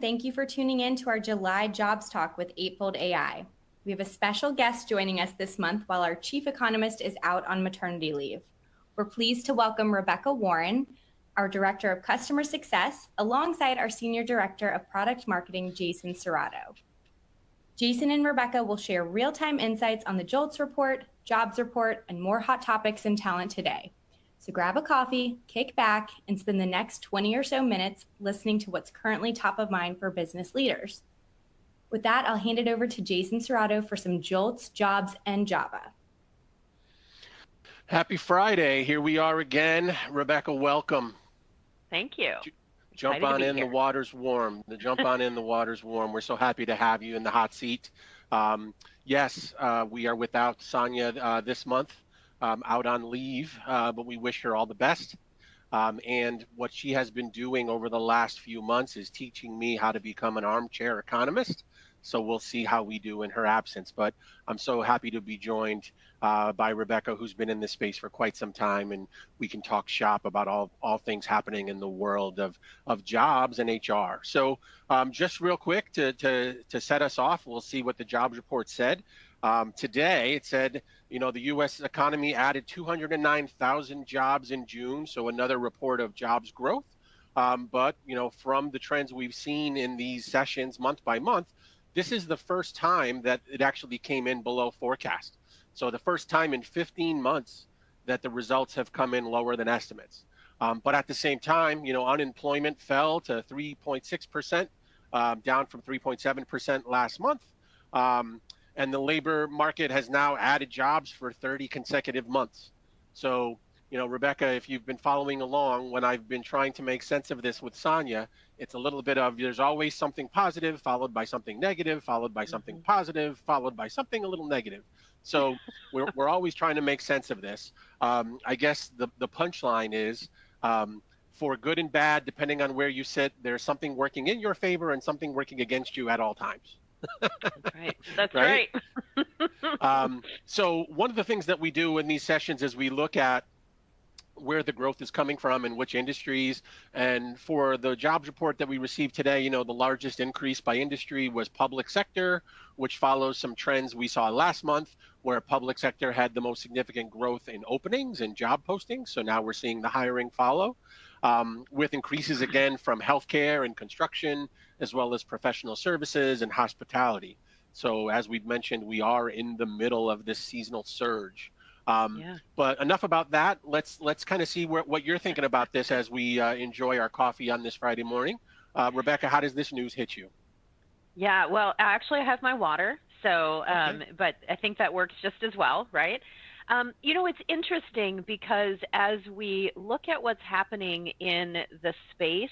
Thank you for tuning in to our July Jobs Talk with Eightfold AI. We have a special guest joining us this month while our chief economist is out on maternity leave. We're pleased to welcome Rebecca Warren, our Director of Customer Success, alongside our Senior Director of Product Marketing, Jason Serrato. Jason and Rebecca will share real-time insights on the JOLTS report, jobs report, and more hot topics in talent today. So grab a coffee, kick back, and spend the next 20 or so minutes listening to what's currently top of mind for business leaders. With that, I'll hand it over to Jason Serrato for some JOLTS, jobs, and Java. Happy Friday. Here we are again. Rebecca, welcome. Thank you. Jump on in, the water's warm. The water's warm. We're so happy to have you in the hot seat. Yes, we are without Sonia this month. Out on leave, but we wish her all the best. And what she has been doing over the last few months is teaching me how to become an armchair economist. So we'll see how we do in her absence. But I'm so happy to be joined by Rebecca, who's been in this space for quite some time, and we can talk shop about all things happening in the world of jobs and HR. So just real quick to set us off, we'll see what the jobs report said. Today, it said, the U.S. economy added 209,000 jobs in June, so another report of jobs growth. But, from the trends we've seen in these sessions month by month, this is the first time that it actually came in below forecast. So the first time in 15 months that the results have come in lower than estimates. But at the same time, unemployment fell to 3.6%, down from 3.7% last month. And the labor market has now added jobs for 30 consecutive months. So, Rebecca, if you've been following along, when I've been trying to make sense of this with Sonia, it's a little bit of there's always something positive, followed by something negative, followed by something positive, followed by something a little negative. So we're always trying to make sense of this. I guess the punchline is, for good and bad, depending on where you sit, there's something working in your favor and something working against you at all times. That's right. So one of the things that we do in these sessions is we look at where the growth is coming from and which industries. And for the jobs report that we received today, the largest increase by industry was public sector, which follows some trends we saw last month, where public sector had the most significant growth in openings and job postings. So now we're seeing the hiring follow, with increases again from healthcare and construction, as well as professional services and hospitality. So as we've mentioned, we are in the middle of this seasonal surge. But enough about that. Let's kind of see what you're thinking about this as we enjoy our coffee on this Friday morning. Rebecca, how does this news hit you? Yeah, well, actually I have my water, so but I think that works just as well, right? It's interesting because as we look at what's happening in the space,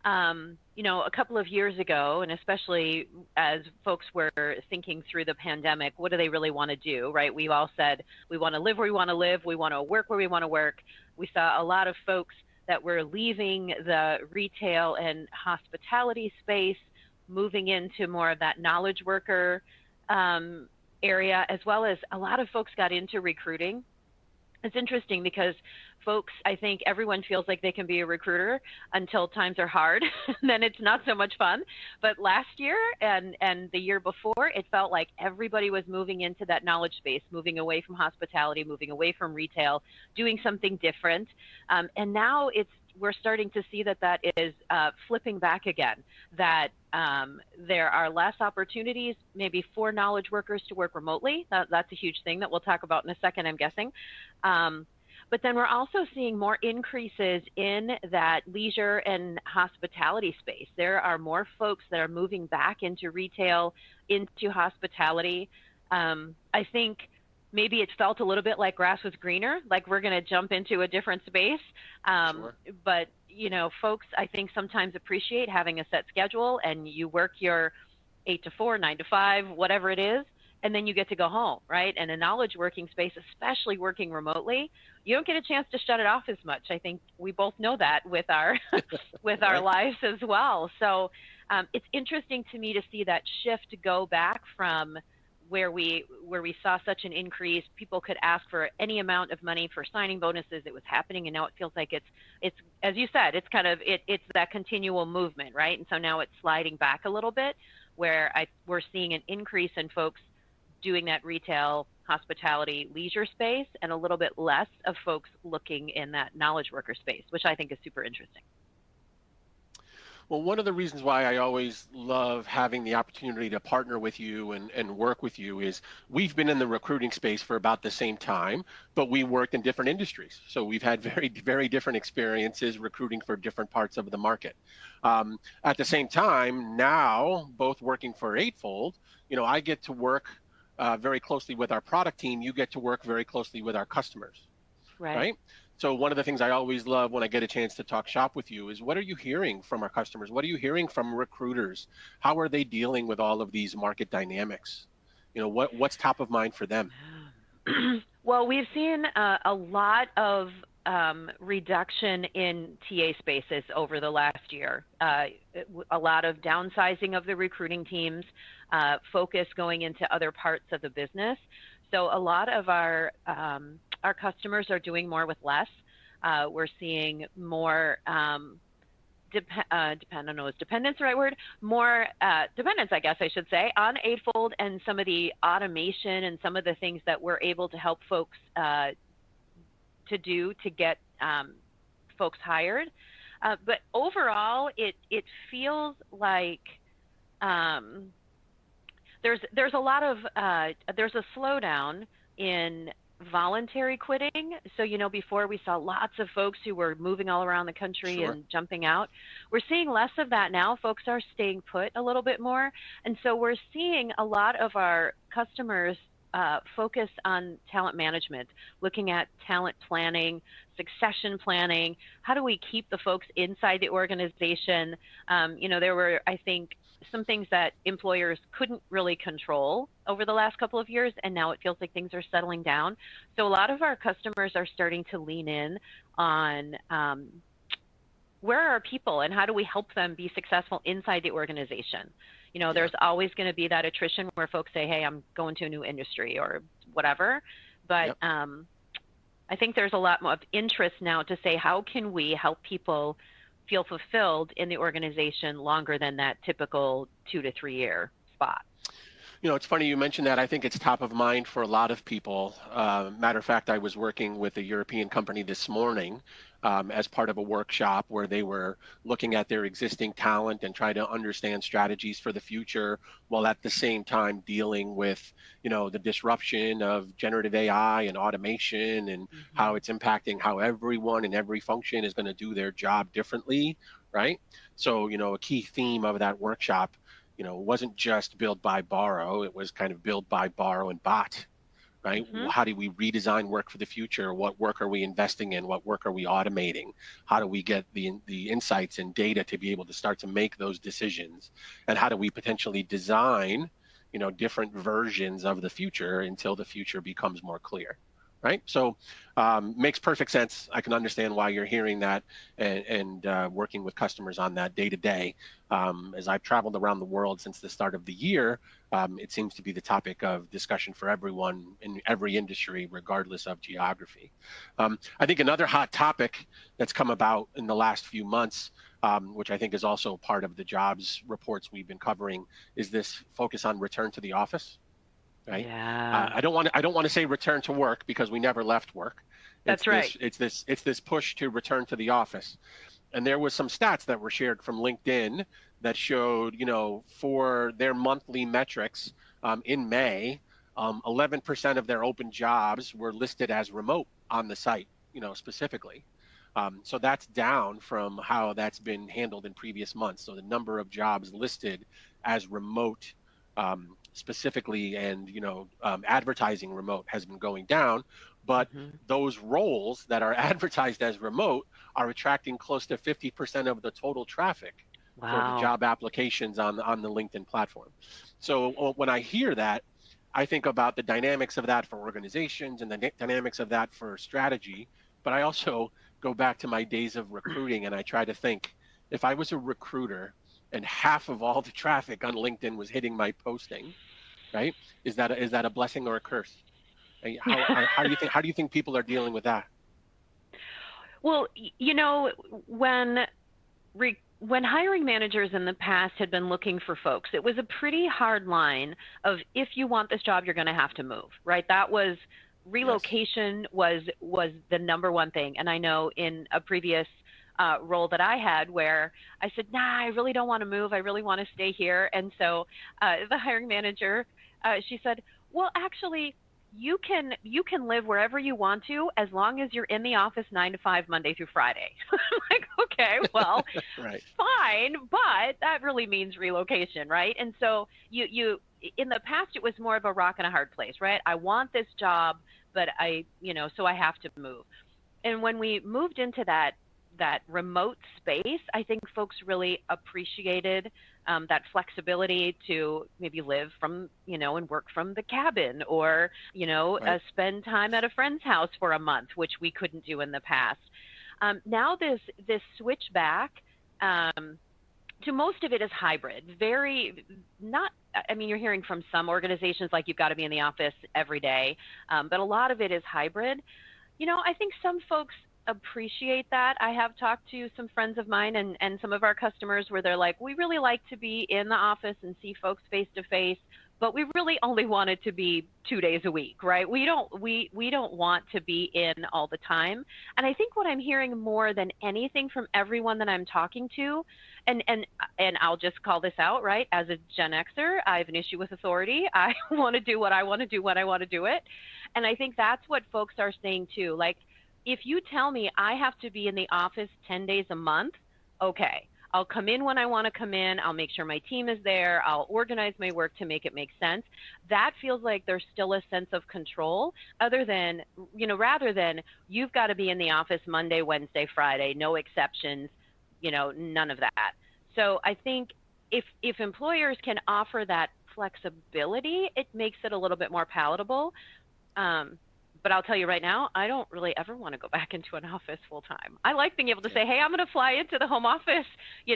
a couple of years ago, and especially as folks were thinking through the pandemic, what do they really want to do, right? We've all said we want to live where we want to live, we want to work where we want to work. We saw a lot of folks that were leaving the retail and hospitality space, moving into more of that knowledge worker area, as well as a lot of folks got into recruiting. It's interesting because folks, I think everyone feels like they can be a recruiter until times are hard, and then it's not so much fun. But last year and the year before, it felt like everybody was moving into that knowledge space, moving away from hospitality, moving away from retail, doing something different. And now we're starting to see that is flipping back again, that there are less opportunities maybe for knowledge workers to work remotely. That's a huge thing that we'll talk about in a second, I'm guessing. But then we're also seeing more increases in that leisure and hospitality space. There are more folks that are moving back into retail, into hospitality. I think maybe it felt a little bit like grass was greener, like we're going to jump into a different space. Sure. But, folks, I think sometimes appreciate having a set schedule, and you work your 8 to 4, 9 to 5, whatever it is, and then you get to go home, right? And a knowledge working space, especially working remotely, you don't get a chance to shut it off as much. I think we both know that with our with our lives as well. So it's interesting to me to see that shift go back from where we saw such an increase. People could ask for any amount of money for signing bonuses. It was happening, and now it feels like it's as you said, it's kind of it's that continual movement, right? And so now it's sliding back a little bit, where we're seeing an increase in folks doing that retail, hospitality, leisure space, and a little bit less of folks looking in that knowledge worker space, which I think is super interesting. Well, one of the reasons why I always love having the opportunity to partner with you and work with you is we've been in the recruiting space for about the same time, but we worked in different industries. So we've had very, very different experiences recruiting for different parts of the market. At the same time, now, both working for Eightfold, I get to work very closely with our product team. You get to work very closely with our customers, right? So one of the things I always love when I get a chance to talk shop with you is, what are you hearing from our customers? What are you hearing from recruiters? How are they dealing with all of these market dynamics? What's top of mind for them? Well, we've seen a lot of reduction in TA spaces over the last year. A lot of downsizing of the recruiting teams, focus going into other parts of the business. So a lot of our customers are doing more with less. We're seeing more dependence, the right word? More dependence, I guess I should say, on Eightfold and some of the automation and some of the things that we're able to help folks to do to get folks hired. But overall, it feels like there's a lot of there's a slowdown in voluntary quitting. So, before we saw lots of folks who were moving all around the country Sure. and jumping out. We're seeing less of that now. Folks are staying put a little bit more. And so we're seeing a lot of our customers focus on talent management, looking at talent planning, succession planning. How do we keep the folks inside the organization? There were, I think, some things that employers couldn't really control over the last couple of years, and now it feels like things are settling down. So a lot of our customers are starting to lean in on where are our people and how do we help them be successful inside the organization. There's always going to be that attrition where folks say, hey, I'm going to a new industry or whatever. But I think there's a lot more of interest now to say, how can we help people feel fulfilled in the organization longer than that typical 2 to 3 year spot? It's funny you mentioned that. I think it's top of mind for a lot of people. Matter of fact, I was working with a European company this morning as part of a workshop where they were looking at their existing talent and trying to understand strategies for the future, while at the same time dealing with, the disruption of generative AI and automation and how it's impacting how everyone in every function is going to do their job differently, right? So, a key theme of that workshop, it wasn't just build, buy, borrow. It was kind of build, buy, borrow, and bot, right? How do we redesign work for the future? What work are we investing in? What work are we automating? How do we get the insights and data to be able to start to make those decisions? And how do we potentially design, different versions of the future until the future becomes more clear? Right. So makes perfect sense. I can understand why you're hearing that and working with customers on that day to day. As I've traveled around the world since the start of the year, it seems to be the topic of discussion for everyone in every industry, regardless of geography. I think another hot topic that's come about in the last few months, which I think is also part of the jobs reports we've been covering, is this focus on return to the office. Right. Yeah. I don't want to say return to work because we never left work. That's right. It's this push to return to the office. And there was some stats that were shared from LinkedIn that showed, for their monthly metrics in May, 11% of their open jobs were listed as remote on the site, specifically. So that's down from how that's been handled in previous months. So the number of jobs listed as remote specifically and advertising remote has been going down, but those roles that are advertised as remote are attracting close to 50% of the total traffic for the job applications on the LinkedIn platform. So when I hear that, I think about the dynamics of that for organizations and the dynamics of that for strategy, but I also go back to my days of recruiting and I try to think, if I was a recruiter and half of all the traffic on LinkedIn was hitting my posting, right? Is that a blessing or a curse? How do you think people are dealing with that? Well, you know, when hiring managers in the past had been looking for folks, it was a pretty hard line of, if you want this job, you're going to have to move, right? That was relocation. Yes. was the number one thing. And I know in a previous role that I had where I said, nah, I really don't want to move. I really want to stay here. And so the hiring manager, she said, well, actually, you can live wherever you want to as long as you're in the office 9 to 5 Monday through Friday. I'm like, okay, well, right. Fine, but that really means relocation, right? And so you in the past it was more of a rock and a hard place, right? I want this job, but so I have to move. And when we moved into that remote space, I think folks really appreciated that flexibility to maybe live from, and work from the cabin, or, right. Spend time at a friend's house for a month, which we couldn't do in the past. Now this switch back to most of it is hybrid. You're hearing from some organizations like you've got to be in the office every day, but a lot of it is hybrid. I think some folks appreciate that. I have talked to some friends of mine and some of our customers where they're like, we really like to be in the office and see folks face to face, but we really only want it to be 2 days a week, right? We don't want to be in all the time. And I think what I'm hearing more than anything from everyone that I'm talking to, and I'll just call this out, right? As a Gen Xer, I have an issue with authority. I want to do what I want to do when I want to do it. And I think that's what folks are saying too. Like, if you tell me I have to be in the office 10 days a month, okay, I'll come in when I want to come in. I'll make sure my team is there. I'll organize my work to make it make sense. That feels like there's still a sense of control, rather than you've got to be in the office Monday, Wednesday, Friday, no exceptions, none of that. So I think if employers can offer that flexibility, it makes it a little bit more palatable. But I'll tell you right now, I don't really ever want to go back into an office full time. I like being able to say, hey, I'm going to fly into the home office.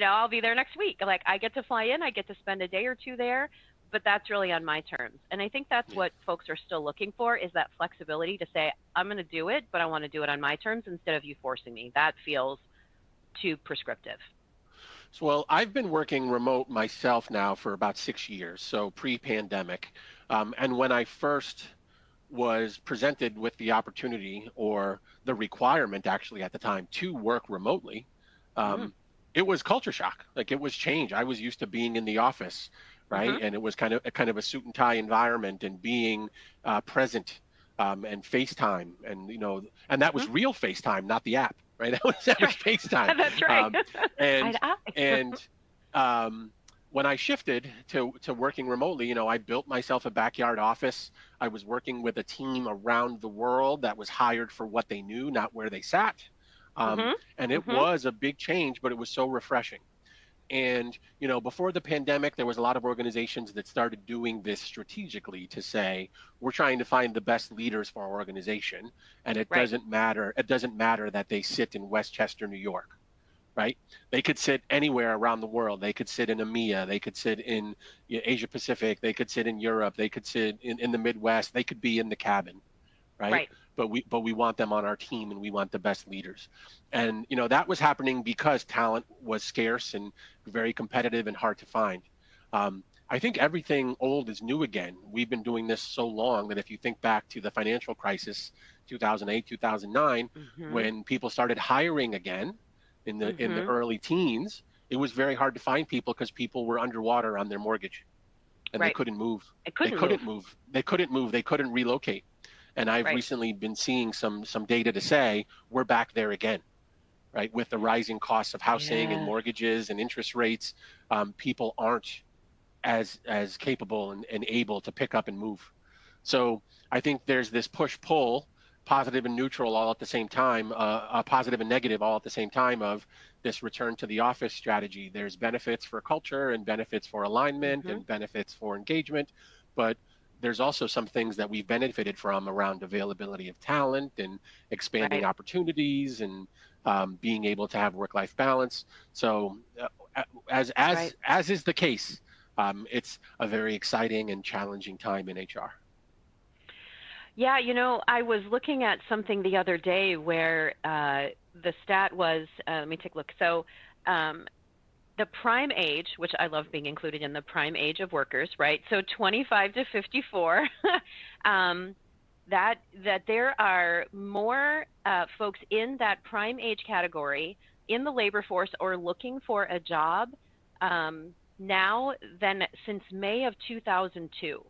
I'll be there next week. Like, I get to fly in, I get to spend a day or two there, but that's really on my terms. And I think that's what folks are still looking for, is that flexibility to say, I'm going to do it, but I want to do it on my terms instead of you forcing me. That feels too prescriptive. So, well, I've been working remote myself now for about 6 years, so pre-pandemic. And when I first was presented with the opportunity, or the requirement actually at the time, to work remotely, it was culture shock. Like, it was change. I was used to being in the office, right? And it was kind of a suit and tie environment, and being present, and FaceTime, and that was real FaceTime, not the app, right? That was FaceTime. That's right. When I shifted to working remotely, I built myself a backyard office. I was working with a team around the world that was hired for what they knew, not where they sat. And it was a big change, but it was so refreshing. And, before the pandemic, there was a lot of organizations that started doing this strategically to say, we're trying to find the best leaders for our organization. And it doesn't matter. It doesn't matter that they sit in Westchester, New York. Right? They could sit anywhere around the world. They could sit in EMEA. They could sit in Asia Pacific. They could sit in Europe. They could sit in the Midwest. They could be in the cabin, right? But we want them on our team, and we want the best leaders. And that was happening because talent was scarce and very competitive and hard to find. I think everything old is new again. We've been doing this so long that if you think back to the financial crisis, 2008, 2009, when people started hiring again, in the early teens, it was very hard to find people because people were underwater on their mortgage, and they couldn't move. They couldn't move. They couldn't relocate. And I've recently been seeing some data to say we're back there again, right? With the rising costs of housing and mortgages and interest rates, people aren't as capable and able to pick up and move. So I think there's this push-pull, positive and neutral all at the same time, positive and negative all at the same time, of this return to the office strategy. There's benefits for culture, and benefits for alignment, and benefits for engagement, but there's also some things that we've benefited from around availability of talent and expanding opportunities, and being able to have work-life balance. So as is the case it's a very exciting and challenging time in HR. Yeah, I was looking at something the other day where the stat was, let me take a look. So the prime age, which I love being included in the prime age of workers, right? So 25 to 54, that there are more folks in that prime age category in the labor force or looking for a job now than since May of 2002.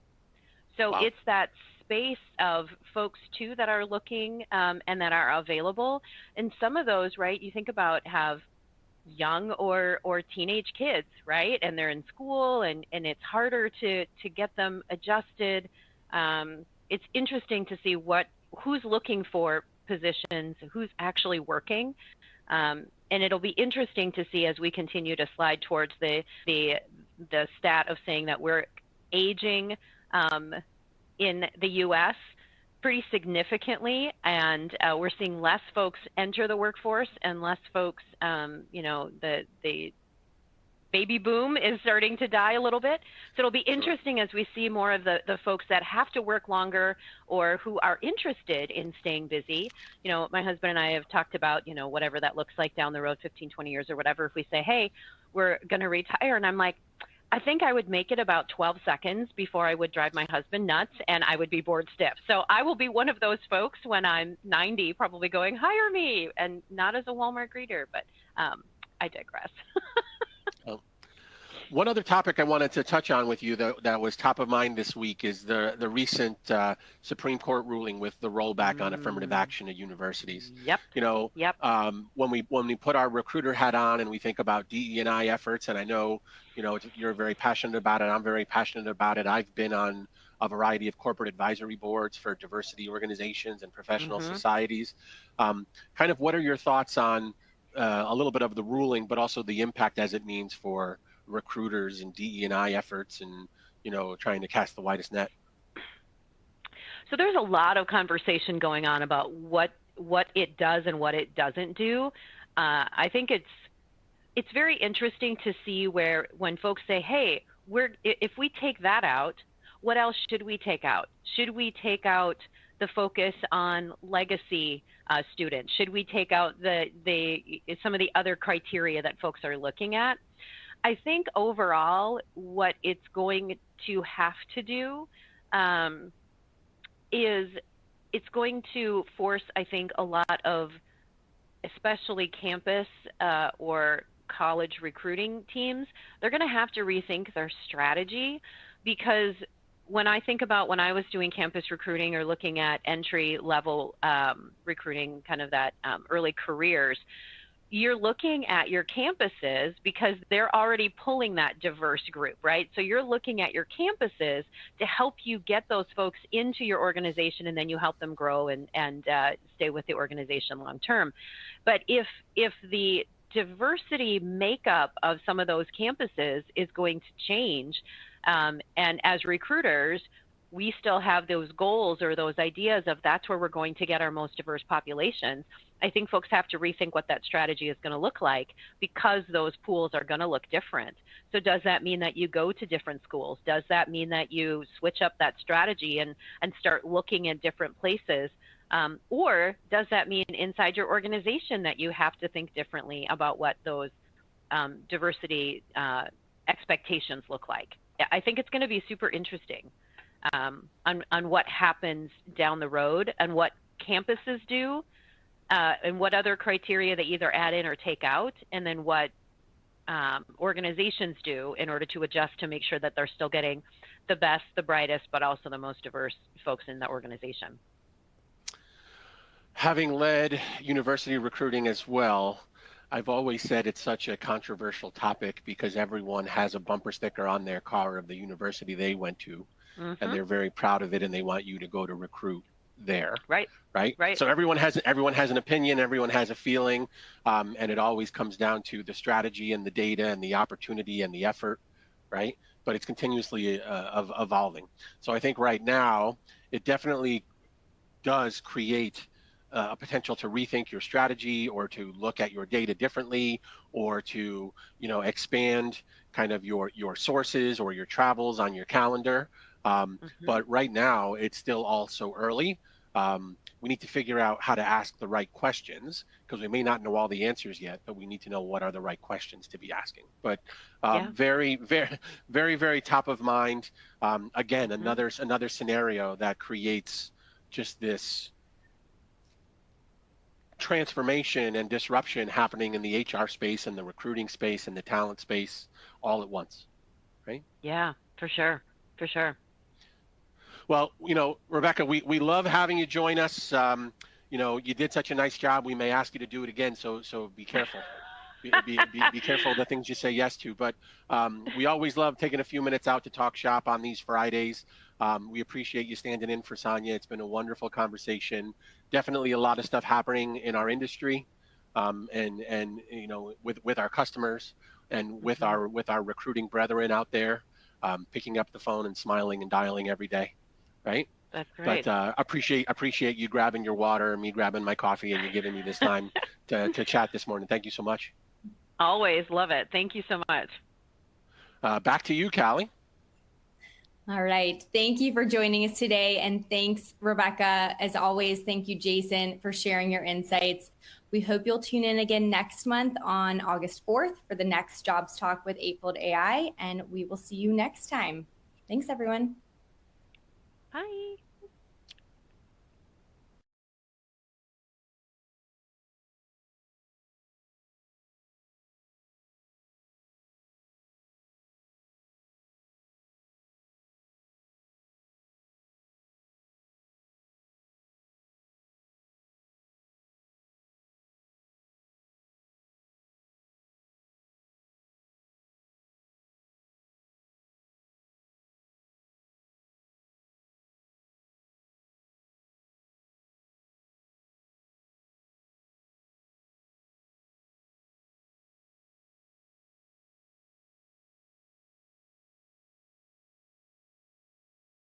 So Wow. it's that space of folks too that are looking and that are available. And some of those, right, you think about have young or teenage kids, right? And they're in school and it's harder to get them adjusted. It's interesting to see who's looking for positions, who's actually working. And it'll be interesting to see as we continue to slide towards the stat of saying that we're aging in the U.S. pretty significantly, and we're seeing less folks enter the workforce and less folks, the baby boom is starting to die a little bit. So it'll be interesting as we see more of the folks that have to work longer or who are interested in staying busy. My husband and I have talked about, whatever that looks like down the road, 15, 20 years or whatever, if we say, hey, we're going to retire. And I'm like, I think I would make it about 12 seconds before I would drive my husband nuts and I would be bored stiff. So I will be one of those folks when I'm 90, probably going, hire me, and not as a Walmart greeter, but I digress. One other topic I wanted to touch on with you that was top of mind this week is the recent Supreme Court ruling with the rollback on affirmative action at universities. Yep. When we put our recruiter hat on and we think about DE&I efforts, and I know, you're very passionate about it. I'm very passionate about it. I've been on a variety of corporate advisory boards for diversity organizations and professional societies. Kind of what are your thoughts on a little bit of the ruling, but also the impact as it means for recruiters and DE&I efforts and, trying to cast the widest net? So there's a lot of conversation going on about what it does and what it doesn't do. I think it's very interesting to see when folks say, hey, if we take that out, what else should we take out? Should we take out the focus on legacy students? Should we take out some of the other criteria that folks are looking at? I think overall, what it's going to have to do is it's going to force, I think, a lot of, especially campus or college recruiting teams, they're going to have to rethink their strategy, because when I think about when I was doing campus recruiting or looking at entry level recruiting, kind of that early careers, you're looking at your campuses because they're already pulling that diverse group, right? So you're looking at your campuses to help you get those folks into your organization, and then you help them grow and stay with the organization long term. But if the diversity makeup of some of those campuses is going to change, and as recruiters, we still have those goals or those ideas of that's where we're going to get our most diverse populations, I think folks have to rethink what that strategy is going to look like, because those pools are going to look different. So does that mean that you go to different schools? Does that mean that you switch up that strategy and start looking at different places? Or does that mean inside your organization that you have to think differently about what those diversity expectations look like? I think it's going to be super interesting on what happens down the road and what campuses do. And what other criteria they either add in or take out, and then what organizations do in order to adjust to make sure that they're still getting the best, the brightest, but also the most diverse folks in the organization. Having led university recruiting as well, I've always said it's such a controversial topic because everyone has a bumper sticker on their car of the university they went to, and they're very proud of it, and they want you to go to recruit there. Right. So everyone has an opinion, everyone has a feeling, and it always comes down to the strategy and the data and the opportunity and the effort, right? But it's continuously evolving. So I think right now it definitely does create a potential to rethink your strategy or to look at your data differently or to, expand kind of your sources or your travels on your calendar. But right now, it's still all so early. We need to figure out how to ask the right questions because we may not know all the answers yet, but we need to know what are the right questions to be asking. But very, very, very, very top of mind. Again, another scenario that creates just this transformation and disruption happening in the HR space and the recruiting space and the talent space all at once, right? Yeah, for sure, for sure. Well, Rebecca, we love having you join us. You did such a nice job. We may ask you to do it again, so be careful. Be careful of the things you say yes to. But we always love taking a few minutes out to talk shop on these Fridays. We appreciate you standing in for Sonia. It's been a wonderful conversation. Definitely a lot of stuff happening in our industry, and with our customers and with our recruiting brethren out there, picking up the phone and smiling and dialing every day, right? That's great. But appreciate you grabbing your water and me grabbing my coffee and you giving me this time to chat this morning. Thank you so much. Always love it. Thank you so much. Back to you, Callie. All right. Thank you for joining us today. And thanks, Rebecca. As always, thank you, Jason, for sharing your insights. We hope you'll tune in again next month on August 4th for the next Jobs Talk with Eightfold AI. And we will see you next time. Thanks, everyone. Bye.